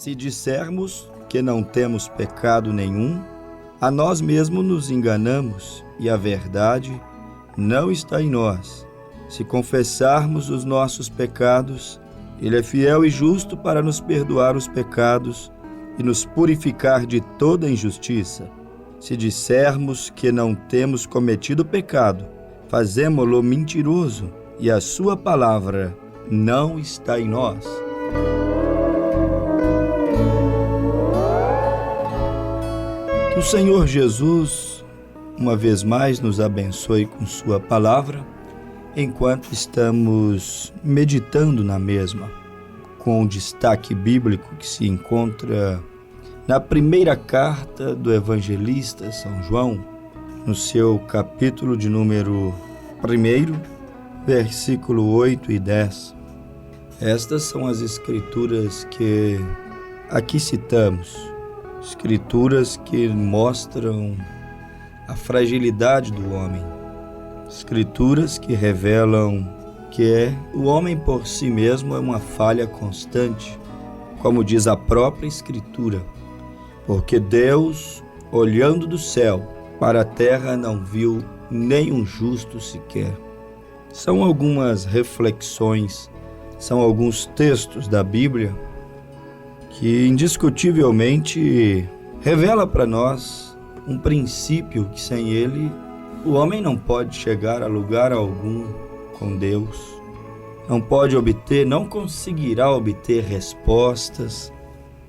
Se dissermos que não temos pecado nenhum, a nós mesmos nos enganamos e a verdade não está em nós. Se confessarmos os nossos pecados, Ele é fiel e justo para nos perdoar os pecados e nos purificar de toda injustiça. Se dissermos que não temos cometido pecado, fazemo-lo mentiroso e a sua palavra não está em nós. Que o Senhor Jesus, uma vez mais, nos abençoe com sua palavra, enquanto estamos meditando na mesma, com o destaque bíblico que se encontra na primeira carta do evangelista São João, no seu capítulo de número 1, versículo 8 e 10. Estas são as escrituras que aqui citamos, escrituras que mostram a fragilidade do homem, escrituras que revelam que o homem por si mesmo é uma falha constante, como diz a própria Escritura, porque Deus, olhando do céu para a terra, não viu nenhum justo sequer. São algumas reflexões, são alguns textos da Bíblia que indiscutivelmente revela para nós um princípio que sem ele o homem não pode chegar a lugar algum com Deus, não conseguirá obter respostas.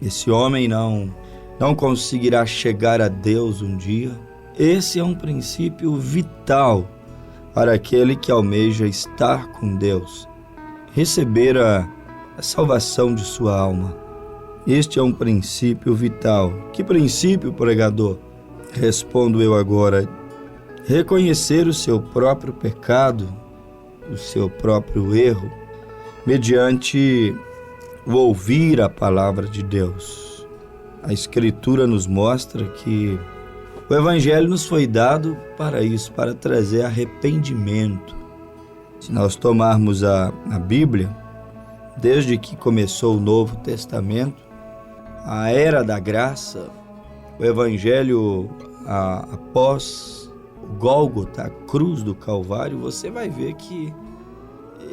Esse homem não conseguirá chegar a Deus um dia. Esse é um princípio vital para aquele que almeja estar com Deus, receber a salvação de sua alma. Este é um princípio vital. Que princípio, pregador? Respondo eu agora. Reconhecer o seu próprio pecado, o seu próprio erro, mediante o ouvir a palavra de Deus. A Escritura nos mostra que o Evangelho nos foi dado para isso, para trazer arrependimento. Se nós tomarmos a Bíblia, desde que começou o Novo Testamento, a era da graça, o Evangelho após o Gólgota, a cruz do Calvário, você vai ver que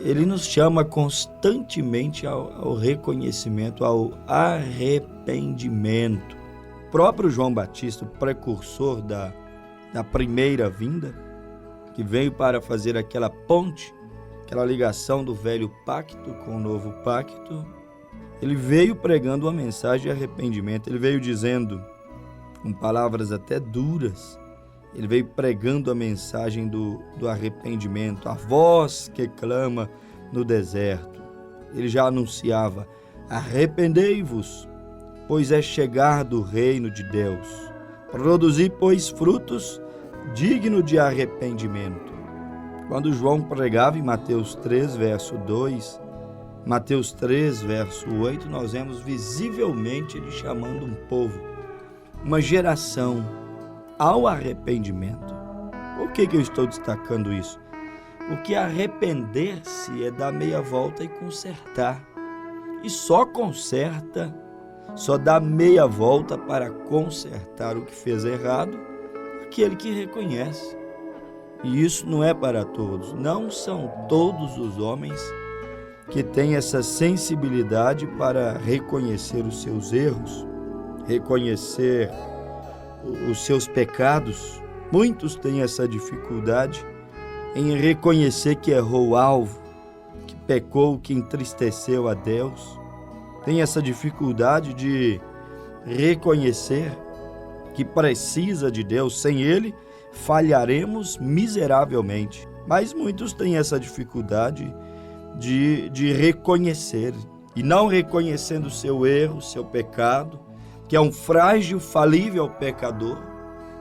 ele nos chama constantemente ao reconhecimento, ao arrependimento. O próprio João Batista, o precursor da primeira vinda, que veio para fazer aquela ponte, aquela ligação do velho pacto com o novo pacto, ele veio pregando uma mensagem de arrependimento. Ele veio dizendo, com palavras até duras, ele veio pregando a mensagem do arrependimento, a voz que clama no deserto. Ele já anunciava, arrependei-vos, pois é chegado o reino de Deus. Produzi, pois, frutos dignos de arrependimento. Quando João pregava em Mateus 3, verso 2, Mateus 3, verso 8, nós vemos visivelmente ele chamando um povo, uma geração, ao arrependimento. Por que eu estou destacando isso? Porque arrepender-se é dar meia volta e consertar. E só conserta, só dá meia volta para consertar o que fez errado, aquele que reconhece. E isso não é para todos. Não são todos os homens que têm essa sensibilidade para reconhecer os seus erros, reconhecer os seus pecados. Muitos têm essa dificuldade em reconhecer que errou o alvo, que pecou, que entristeceu a Deus. Tem essa dificuldade de reconhecer que precisa de Deus. Sem Ele, falharemos miseravelmente. Mas muitos têm essa dificuldade de reconhecer. E não reconhecendo o seu erro, o seu pecado, que é um frágil, falível pecador,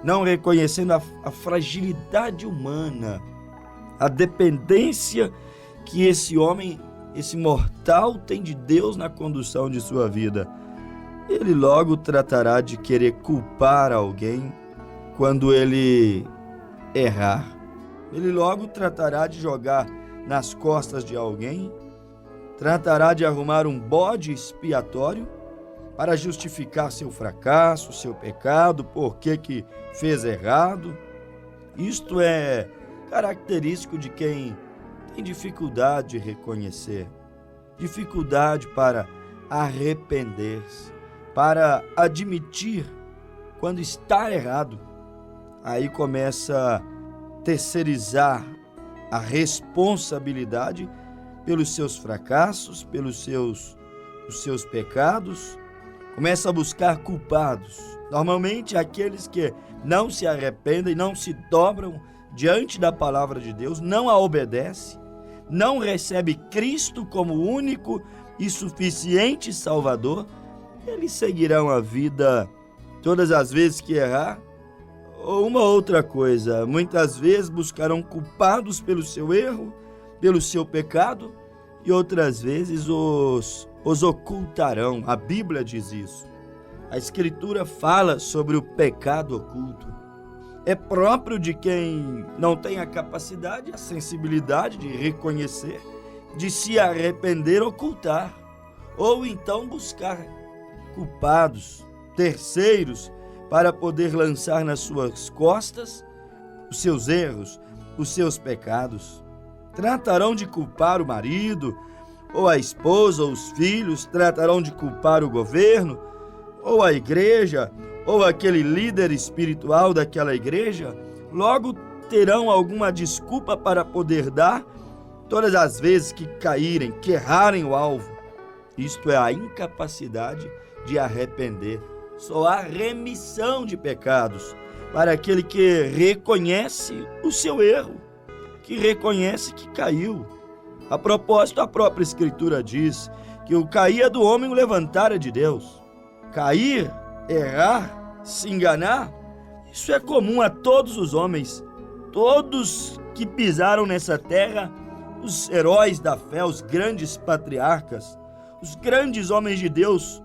não reconhecendo a fragilidade humana, a dependência que esse homem, esse mortal tem de Deus na condução de sua vida, ele logo tratará de querer culpar alguém quando ele errar. Ele logo tratará de jogar nas costas de alguém, tratará de arrumar um bode expiatório para justificar seu fracasso, seu pecado, por que fez errado. Isto é característico de quem tem dificuldade de reconhecer, dificuldade para arrepender-se, para admitir quando está errado. Aí começa a terceirizar a responsabilidade pelos seus fracassos, pelos seus pecados, começa a buscar culpados. Normalmente aqueles que não se arrependem, não se dobram diante da palavra de Deus, não a obedecem, não recebe Cristo como único e suficiente Salvador, eles seguirão a vida todas as vezes que errar. Ou uma outra coisa, muitas vezes buscarão culpados pelo seu erro, pelo seu pecado, e outras vezes os ocultarão. A Bíblia diz isso. A Escritura fala sobre o pecado oculto. É próprio de quem não tem a capacidade, a sensibilidade de reconhecer, de se arrepender, ocultar, ou então buscar culpados, terceiros, para poder lançar nas suas costas os seus erros, os seus pecados. Tratarão de culpar o marido, ou a esposa, ou os filhos, tratarão de culpar o governo, ou a igreja, ou aquele líder espiritual daquela igreja. Logo terão alguma desculpa para poder dar todas as vezes que caírem, que errarem o alvo. Isto é a incapacidade de arrepender. Só há remissão de pecados para aquele que reconhece o seu erro, que reconhece que caiu. A propósito, a própria Escritura diz que o cair é do homem, o levantar é de Deus. Cair, errar, se enganar, isso é comum a todos os homens, todos que pisaram nessa terra, os heróis da fé, os grandes patriarcas, os grandes homens de Deus,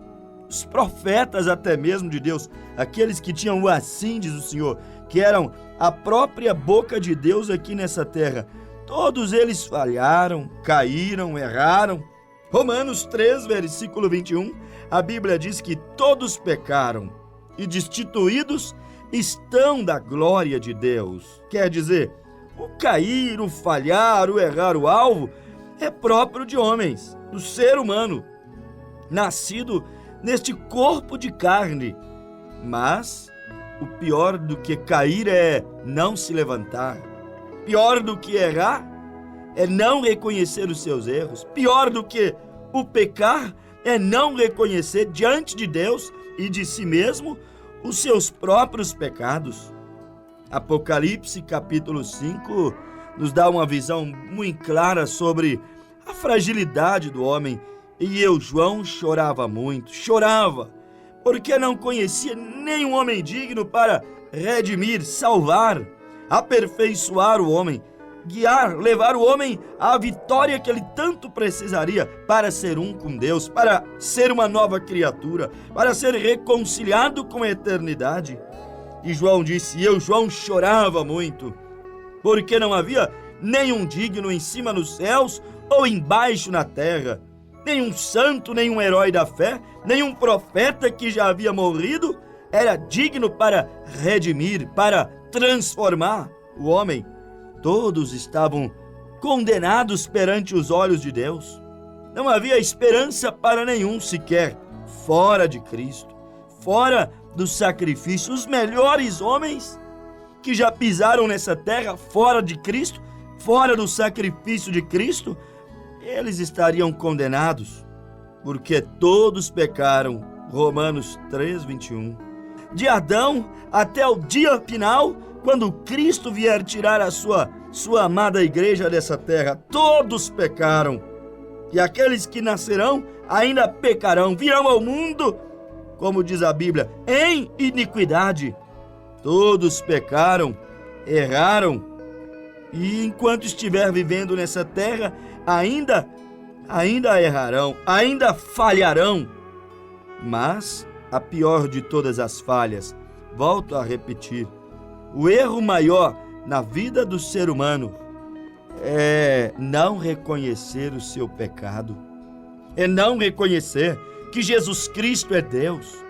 os profetas até mesmo de Deus, aqueles que tinham o assim, diz o Senhor, que eram a própria boca de Deus aqui nessa terra. Todos eles falharam, caíram, erraram. Romanos 3, versículo 21, a Bíblia diz que todos pecaram e destituídos estão da glória de Deus. Quer dizer, o cair, o falhar, o errar o alvo é próprio de homens, do ser humano, nascido neste corpo de carne. Mas o pior do que cair é não se levantar. Pior do que errar é não reconhecer os seus erros. Pior do que o pecar é não reconhecer diante de Deus e de si mesmo os seus próprios pecados. Apocalipse capítulo 5 nos dá uma visão muito clara sobre a fragilidade do homem. E eu, João, chorava muito, chorava, porque não conhecia nenhum homem digno para redimir, salvar, aperfeiçoar o homem, guiar, levar o homem à vitória que ele tanto precisaria para ser um com Deus, para ser uma nova criatura, para ser reconciliado com a eternidade. E João disse, eu, João, chorava muito, porque não havia nenhum digno em cima nos céus ou embaixo na terra, nenhum santo, nenhum herói da fé, nenhum profeta que já havia morrido era digno para redimir, para transformar o homem. Todos estavam condenados perante os olhos de Deus. Não havia esperança para nenhum sequer, fora de Cristo, fora do sacrifício. Os melhores homens que já pisaram nessa terra, fora de Cristo, fora do sacrifício de Cristo, eles estariam condenados, porque todos pecaram. Romanos 3, 21. De Adão até o dia final, quando Cristo vier tirar a sua amada igreja dessa terra, todos pecaram. E aqueles que nascerão ainda pecarão, virão ao mundo, como diz a Bíblia, em iniquidade. Todos pecaram, erraram, e enquanto estiver vivendo nessa terra, ainda errarão, ainda falharão. Mas a pior de todas as falhas, volto a repetir, o erro maior na vida do ser humano é não reconhecer o seu pecado, é não reconhecer que Jesus Cristo é Deus,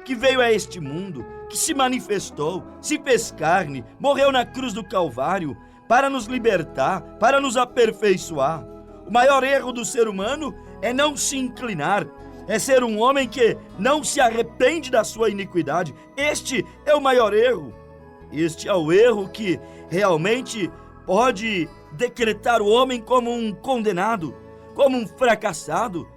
que veio a este mundo, que se manifestou, se fez carne, morreu na cruz do Calvário para nos libertar, para nos aperfeiçoar. O maior erro do ser humano é não se inclinar, é ser um homem que não se arrepende da sua iniquidade. Este é o maior erro. Este é o erro que realmente pode decretar o homem como um condenado, como um fracassado.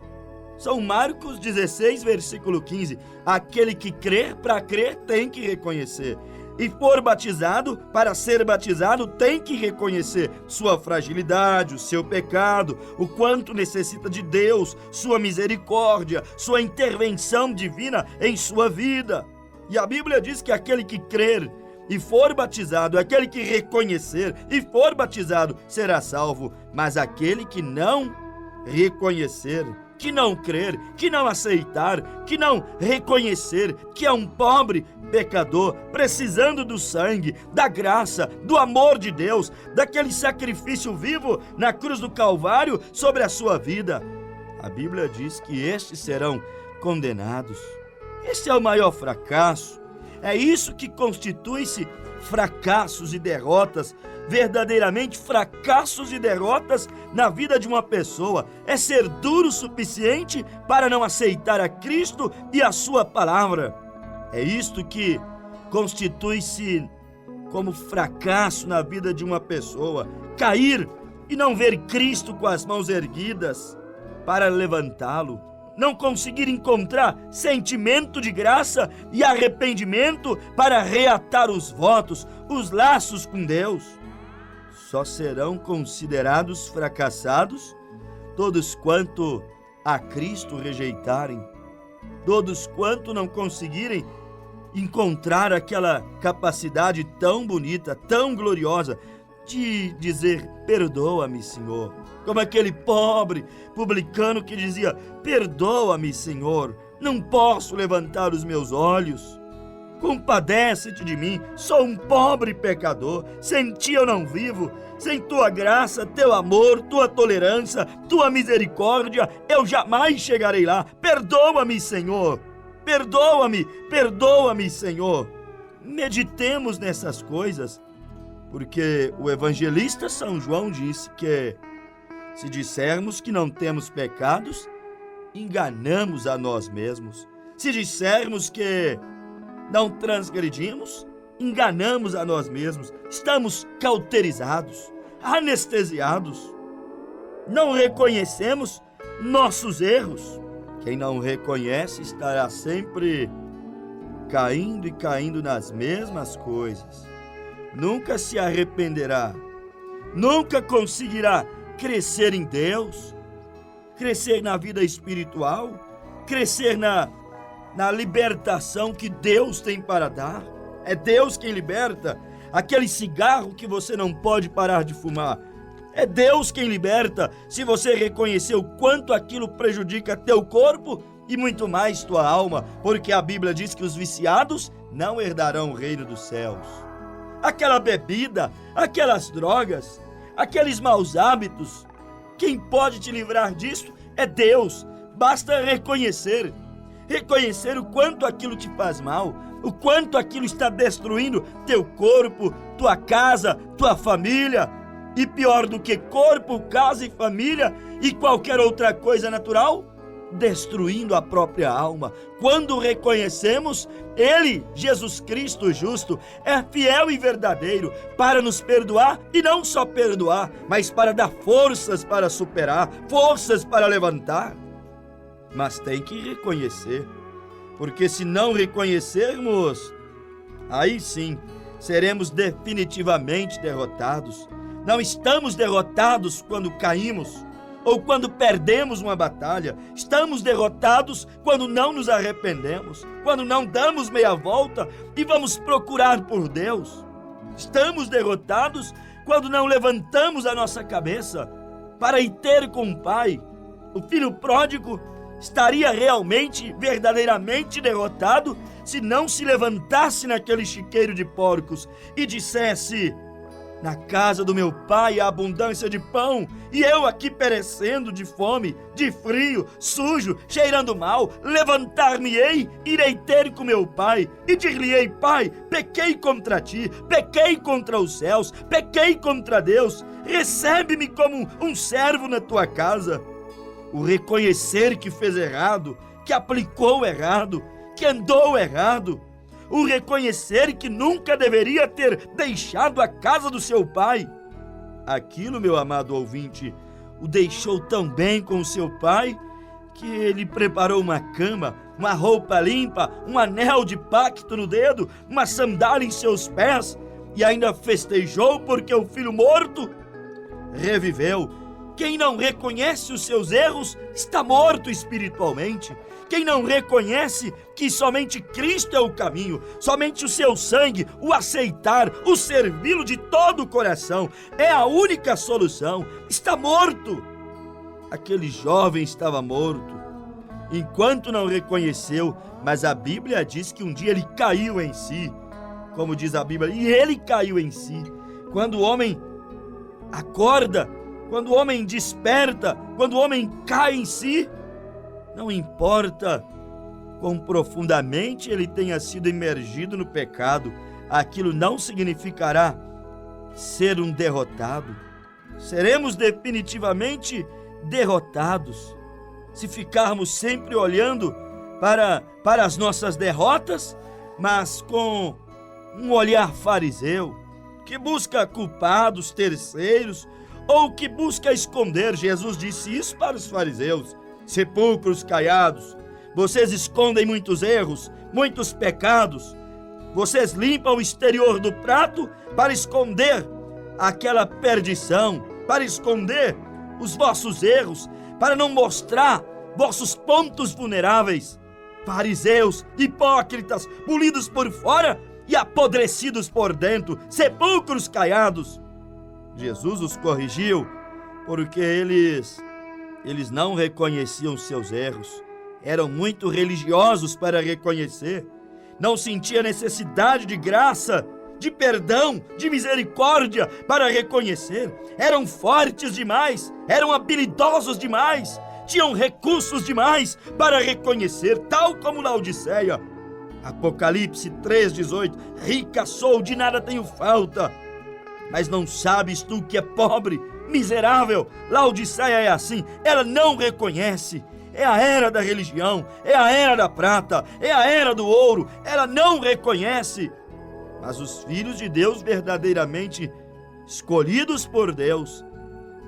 São Marcos 16, versículo 15. Aquele que crer, para crer, tem que reconhecer. E for batizado, para ser batizado, tem que reconhecer sua fragilidade, o seu pecado, o quanto necessita de Deus, sua misericórdia, sua intervenção divina em sua vida. E a Bíblia diz que aquele que crer e for batizado, aquele que reconhecer e for batizado, será salvo. Mas aquele que não reconhecer, que não crer, que não aceitar, que não reconhecer que é um pobre pecador, precisando do sangue, da graça, do amor de Deus, daquele sacrifício vivo na cruz do Calvário sobre a sua vida, a Bíblia diz que estes serão condenados. Esse é o maior fracasso. É isso que constitui-se fracassos e derrotas, verdadeiramente fracassos e derrotas na vida de uma pessoa. É ser duro o suficiente para não aceitar a Cristo e a sua palavra. É isto que constitui-se como fracasso na vida de uma pessoa. Cair e não ver Cristo com as mãos erguidas para levantá-lo. Não conseguir encontrar sentimento de graça e arrependimento para reatar os votos, os laços com Deus. Só serão considerados fracassados todos quanto a Cristo rejeitarem, todos quanto não conseguirem encontrar aquela capacidade tão bonita, tão gloriosa de dizer: perdoa-me, Senhor. Como aquele pobre publicano que dizia: perdoa-me, Senhor, não posso levantar os meus olhos. Compadece-te de mim, sou um pobre pecador, sem ti eu não vivo. Sem tua graça, teu amor, tua tolerância, tua misericórdia, eu jamais chegarei lá. Perdoa-me, Senhor. Perdoa-me, perdoa-me, Senhor. Meditemos nessas coisas, porque o evangelista São João disse que se dissermos que não temos pecados, enganamos a nós mesmos. Se dissermos que não transgredimos, enganamos a nós mesmos. Estamos cauterizados, anestesiados. Não reconhecemos nossos erros. Quem não reconhece estará sempre caindo e caindo nas mesmas coisas. Nunca se arrependerá. Nunca conseguirá crescer em Deus, crescer na vida espiritual, crescer na libertação que Deus tem para dar. É Deus quem liberta. Aquele cigarro que você não pode parar de fumar, é Deus quem liberta, se você reconhecer o quanto aquilo prejudica teu corpo e muito mais tua alma, porque a Bíblia diz que os viciados não herdarão o reino dos céus. Aquela bebida, aquelas drogas, aqueles maus hábitos, quem pode te livrar disso é Deus. Basta reconhecer o quanto aquilo te faz mal, o quanto aquilo está destruindo teu corpo, tua casa, tua família, e pior do que corpo, casa e família e qualquer outra coisa natural, destruindo a própria alma. Quando reconhecemos, Ele, Jesus Cristo justo, é fiel e verdadeiro para nos perdoar, e não só perdoar, mas para dar forças para superar, forças para levantar. Mas tem que reconhecer, porque se não reconhecermos, aí sim seremos definitivamente derrotados. Não estamos derrotados quando caímos ou quando perdemos uma batalha. Estamos derrotados quando não nos arrependemos, quando não damos meia volta e vamos procurar por Deus. Estamos derrotados quando não levantamos a nossa cabeça para ir ter com o Pai. O filho pródigo estaria realmente, verdadeiramente derrotado se não se levantasse naquele chiqueiro de porcos e dissesse: Na casa do meu pai há abundância de pão, e eu aqui perecendo de fome, de frio, sujo, cheirando mal. Levantar-me-ei, irei ter com meu pai, e dir-lhe-ei: Pai, pequei contra ti, pequei contra os céus, pequei contra Deus. Recebe-me como um servo na tua casa. O reconhecer que fez errado, que aplicou errado, que andou errado, o reconhecer que nunca deveria ter deixado a casa do seu pai. Aquilo, meu amado ouvinte, o deixou tão bem com o seu pai que ele preparou uma cama, uma roupa limpa, um anel de pacto no dedo, uma sandália em seus pés, e ainda festejou porque o filho morto reviveu. Quem não reconhece os seus erros está morto espiritualmente. Quem não reconhece que somente Cristo é o caminho, somente o seu sangue, o aceitar, o servi-lo de todo o coração, é a única solução, está morto. Aquele jovem estava morto, enquanto não reconheceu, mas a Bíblia diz que um dia ele caiu em si, como diz a Bíblia, e ele caiu em si. Quando o homem acorda, quando o homem desperta, quando o homem cai em si, não importa quão profundamente ele tenha sido imergido no pecado, aquilo não significará ser um derrotado. Seremos definitivamente derrotados se ficarmos sempre olhando para as nossas derrotas, mas com um olhar fariseu, que busca culpados, terceiros, ou que busca esconder. Jesus disse isso para os fariseus: sepulcros caiados, vocês escondem muitos erros, muitos pecados, vocês limpam o exterior do prato para esconder aquela perdição, para esconder os vossos erros, para não mostrar vossos pontos vulneráveis. Fariseus, hipócritas, polidos por fora e apodrecidos por dentro, sepulcros caiados. Jesus os corrigiu porque eles não reconheciam seus erros, eram muito religiosos para reconhecer, não sentiam necessidade de graça, de perdão, de misericórdia para reconhecer, eram fortes demais, eram habilidosos demais, tinham recursos demais para reconhecer, tal como Laodiceia. Apocalipse 3,18: rica sou, de nada tenho falta. Mas não sabes tu que é pobre, miserável? Laodiceia é assim, ela não reconhece. É a era da religião, é a era da prata, é a era do ouro, ela não reconhece. Mas os filhos de Deus verdadeiramente escolhidos por Deus,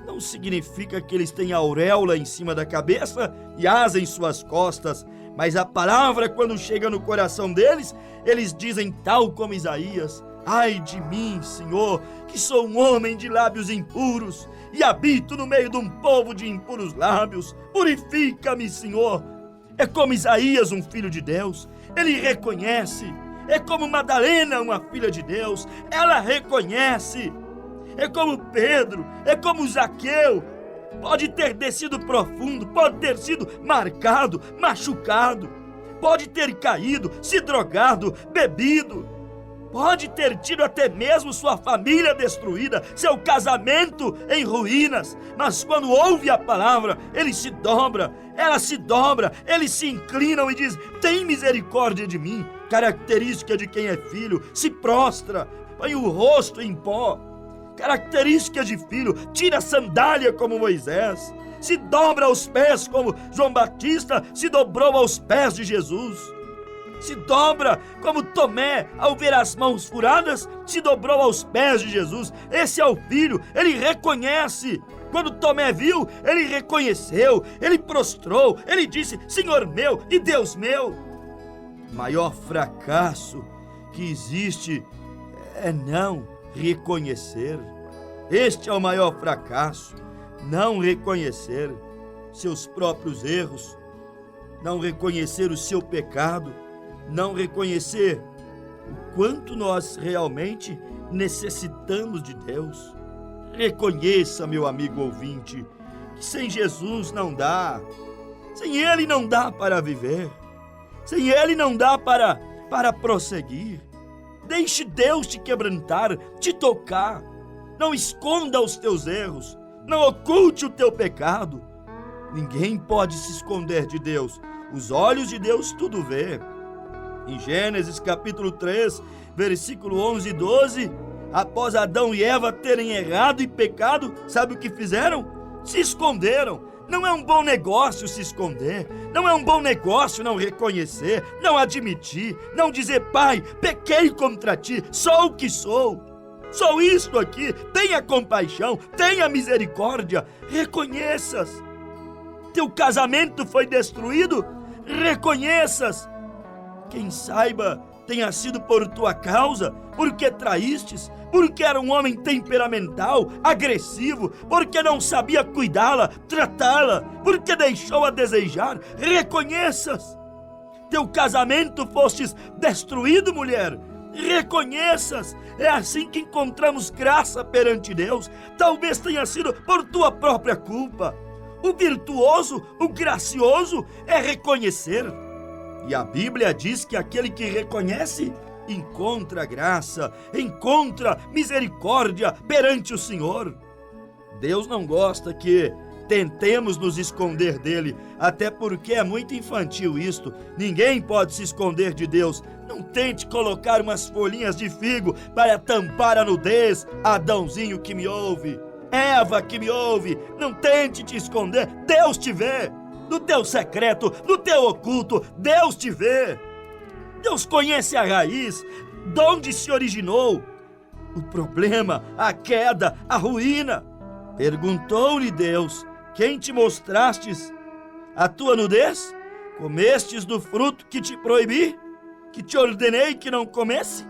não significa que eles têm auréola em cima da cabeça e asa em suas costas, mas a palavra, quando chega no coração deles, eles dizem tal como Isaías: ai de mim, Senhor, que sou um homem de lábios impuros e habito no meio de um povo de impuros lábios. Purifica-me, Senhor. É como Isaías, um filho de Deus, ele reconhece. É como Madalena, uma filha de Deus, ela reconhece. É como Pedro, é como Zaqueu. Pode ter descido profundo, pode ter sido marcado, machucado, pode ter caído, se drogado, bebido, pode ter tido até mesmo sua família destruída, seu casamento em ruínas, mas quando ouve a palavra, ele se dobra, ela se dobra, eles se inclinam e diz: tem misericórdia de mim. Característica de quem é filho: se prostra, põe o rosto em pó. Característica de filho: tira a sandália como Moisés, se dobra aos pés como João Batista se dobrou aos pés de Jesus, se dobra como Tomé, ao ver as mãos furadas, se dobrou aos pés de Jesus. Esse é o filho, ele reconhece. Quando Tomé viu, ele reconheceu, ele prostrou, ele disse: Senhor meu e Deus meu. O maior fracasso que existe é não reconhecer. Este é o maior fracasso, não reconhecer seus próprios erros, não reconhecer o seu pecado, não reconhecer o quanto nós realmente necessitamos de Deus. Reconheça, meu amigo ouvinte, que sem Jesus não dá, sem Ele não dá para viver, sem Ele não dá para prosseguir. Deixe Deus te quebrantar, te tocar. Não esconda os teus erros. Não oculte o teu pecado. Ninguém pode se esconder de Deus. Os olhos de Deus tudo vê. Em Gênesis capítulo 3, versículo 11 e 12, após Adão e Eva terem errado e pecado, sabe o que fizeram? Se esconderam. Não é um bom negócio se esconder. Não é um bom negócio não reconhecer, não admitir, não dizer: Pai, pequei contra ti, sou o que sou. Sou isto aqui. Tenha compaixão, tenha misericórdia. Reconheças. Teu casamento foi destruído? Reconheças. Quem saiba tenha sido por tua causa, porque traístes, porque era um homem temperamental, agressivo, porque não sabia cuidá-la, tratá-la, porque deixou a desejar. Reconheças. Teu casamento fostes destruído, mulher. Reconheças. É assim que encontramos graça perante Deus. Talvez tenha sido por tua própria culpa. O virtuoso, o gracioso é reconhecer. E a Bíblia diz que aquele que reconhece encontra graça, encontra misericórdia perante o Senhor. Deus não gosta que tentemos nos esconder dele, até porque é muito infantil isto. Ninguém pode se esconder de Deus. Não tente colocar umas folhinhas de figo para tampar a nudez, Adãozinho que me ouve, Eva que me ouve. Não tente te esconder. Deus te vê. No teu secreto, no teu oculto, Deus te vê. Deus conhece a raiz, de onde se originou o problema, a queda, a ruína. Perguntou-lhe Deus: quem te mostrastes a tua nudez? Comestes do fruto que te proibi, que te ordenei que não comesse?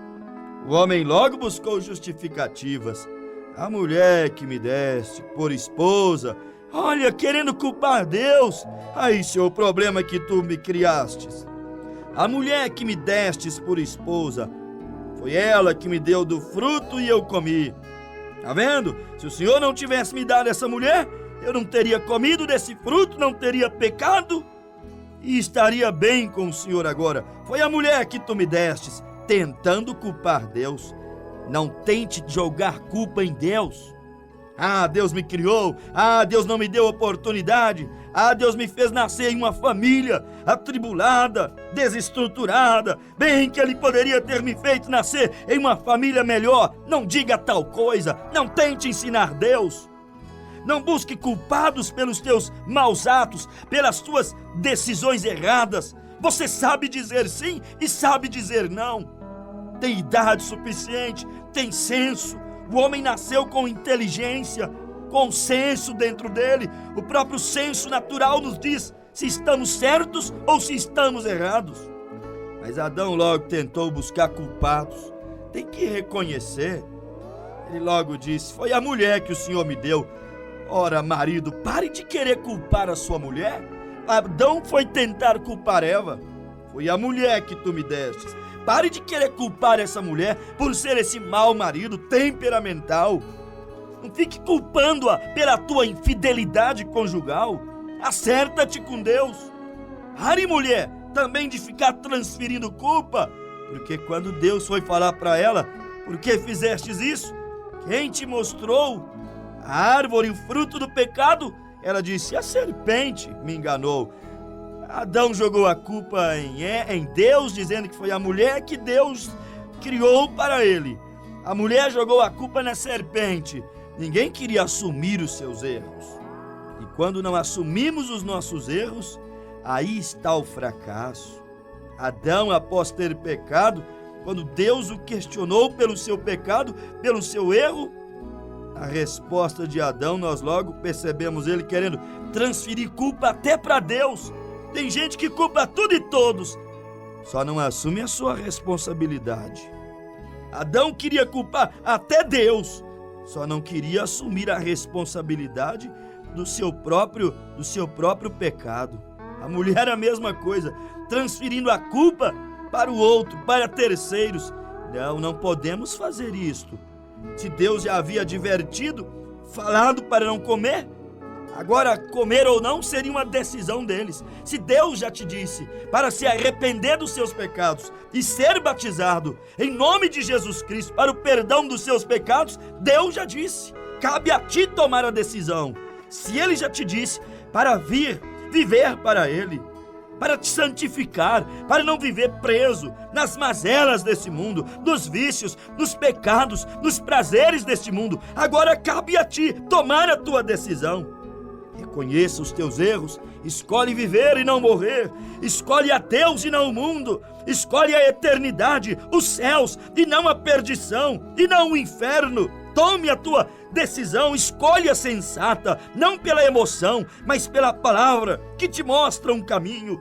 O homem logo buscou justificativas. A mulher que me deste por esposa, olha, querendo culpar Deus. Aí, seu problema é que tu me criastes. A mulher que me destes por esposa, foi ela que me deu do fruto e eu comi. Tá vendo? Se o Senhor não tivesse me dado essa mulher, eu não teria comido desse fruto, não teria pecado e estaria bem com o Senhor agora. Foi a mulher que tu me destes, tentando culpar Deus. Não tente jogar culpa em Deus. Ah, Deus me criou. Ah, Deus não me deu oportunidade. Ah, Deus me fez nascer em uma família atribulada, desestruturada. Bem que Ele poderia ter me feito nascer em uma família melhor. Não diga tal coisa. Não tente ensinar Deus. Não busque culpados pelos teus maus atos, pelas tuas decisões erradas. Você sabe dizer sim e sabe dizer não. Tem idade suficiente, tem senso. O homem nasceu com inteligência, com senso dentro dele. O próprio senso natural nos diz se estamos certos ou se estamos errados. Mas Adão logo tentou buscar culpados. Tem que reconhecer. Ele logo disse: foi a mulher que o Senhor me deu. Ora, marido, pare de querer culpar a sua mulher. Adão foi tentar culpar Eva. Foi a mulher que tu me destes. Pare de querer culpar essa mulher por ser esse mau marido temperamental. Não fique culpando-a pela tua infidelidade conjugal. Acerta-te com Deus. Pare, mulher, também de ficar transferindo culpa, porque quando Deus foi falar para ela: por que fizestes isso? Quem te mostrou a árvore e o fruto do pecado? Ela disse: a serpente me enganou. Adão jogou a culpa em Deus, dizendo que foi a mulher que Deus criou para ele. A mulher jogou a culpa na serpente. Ninguém queria assumir os seus erros. E quando não assumimos os nossos erros, aí está o fracasso. Adão, após ter pecado, quando Deus o questionou pelo seu pecado, pelo seu erro, a resposta de Adão, nós logo percebemos ele querendo transferir culpa até para Deus. Tem gente que culpa tudo e todos, só não assume a sua responsabilidade. Adão queria culpar até Deus, só não queria assumir a responsabilidade do seu próprio pecado. A mulher é a mesma coisa, transferindo a culpa para o outro, para terceiros. Não podemos fazer isto. Se Deus já havia advertido, falado para não comer, Agora, comer ou não seria uma decisão deles. Se Deus já te disse para se arrepender dos seus pecados e ser batizado em nome de Jesus Cristo para o perdão dos seus pecados, Deus já disse. Cabe a ti tomar a decisão. Se Ele já te disse para viver para Ele, para te santificar, para não viver preso nas mazelas desse mundo, nos vícios, nos pecados, nos prazeres deste mundo, agora cabe a ti tomar a tua decisão. Reconheça os teus erros, escolhe viver e não morrer, escolhe a Deus e não o mundo, escolhe a eternidade, os céus e não a perdição, e não o inferno. Tome a tua decisão, escolha sensata, não pela emoção, mas pela palavra que te mostra um caminho,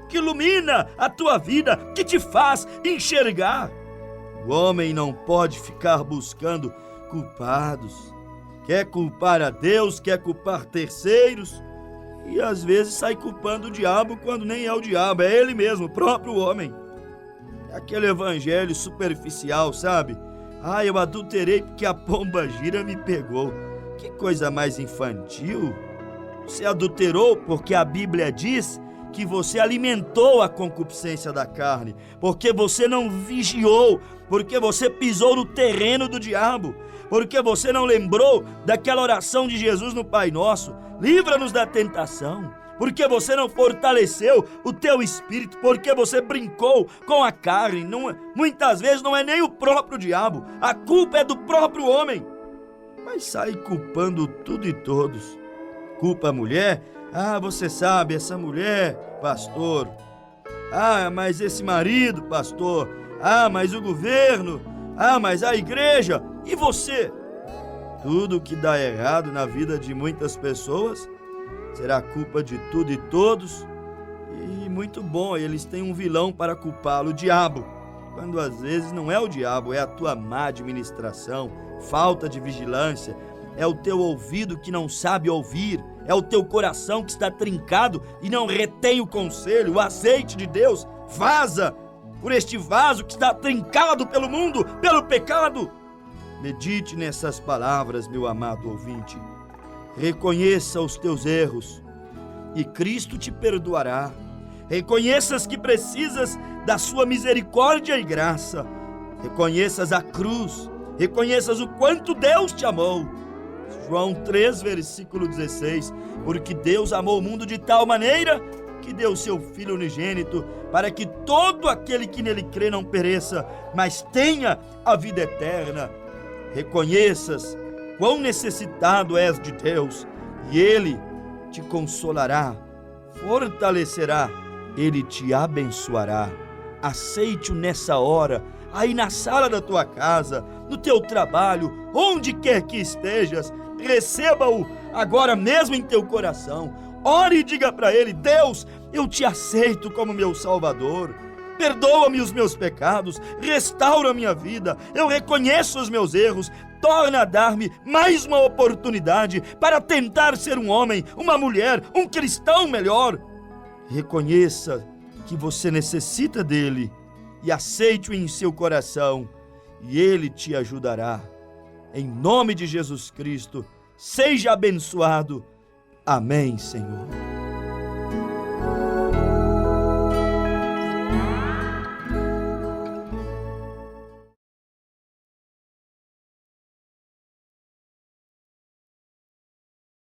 que ilumina a tua vida, que te faz enxergar. O homem não pode ficar buscando culpados. Quer culpar a Deus, quer culpar terceiros, e às vezes sai culpando o diabo quando nem é o diabo, é ele mesmo, o próprio homem. É aquele evangelho superficial, sabe? Eu adulterei porque a pomba gira me pegou. Que coisa mais infantil. Você adulterou porque a Bíblia diz que você alimentou a concupiscência da carne, porque você não vigiou, porque você pisou no terreno do diabo, porque você não lembrou daquela oração de Jesus no Pai Nosso, livra-nos da tentação, porque você não fortaleceu o teu espírito, porque você brincou com a carne. Muitas vezes não é nem o próprio diabo, a culpa é do próprio homem, mas sai culpando tudo e todos. Culpa a mulher, você sabe, essa mulher, pastor, mas esse marido, pastor, mas o governo, mas a igreja. E você? Tudo que dá errado na vida de muitas pessoas será culpa de tudo e todos. E muito bom, eles têm um vilão para culpá-lo, o diabo. Quando às vezes não é o diabo, é a tua má administração, falta de vigilância, é o teu ouvido que não sabe ouvir, é o teu coração que está trincado e não retém o conselho. O azeite de Deus vaza por este vaso que está trincado pelo mundo, pelo pecado. Medite nessas palavras, meu amado ouvinte. Reconheça os teus erros e Cristo te perdoará. Reconheças que precisas da sua misericórdia e graça. Reconheças a cruz. Reconheças o quanto Deus te amou. João 3, versículo 16. Porque Deus amou o mundo de tal maneira que deu seu Filho unigênito, para que todo aquele que nele crê não pereça, mas tenha a vida eterna. Reconheças quão necessitado és de Deus, e Ele te consolará, fortalecerá, Ele te abençoará. Aceite-o nessa hora, aí na sala da tua casa, no teu trabalho, onde quer que estejas, receba-o agora mesmo em teu coração. Ore e diga para Ele: Deus, eu te aceito como meu Salvador. Perdoa-me os meus pecados, restaura a minha vida, eu reconheço os meus erros, torna a dar-me mais uma oportunidade para tentar ser um homem, uma mulher, um cristão melhor. Reconheça que você necessita dele e aceite-o em seu coração, e ele te ajudará. Em nome de Jesus Cristo, seja abençoado. Amém, Senhor.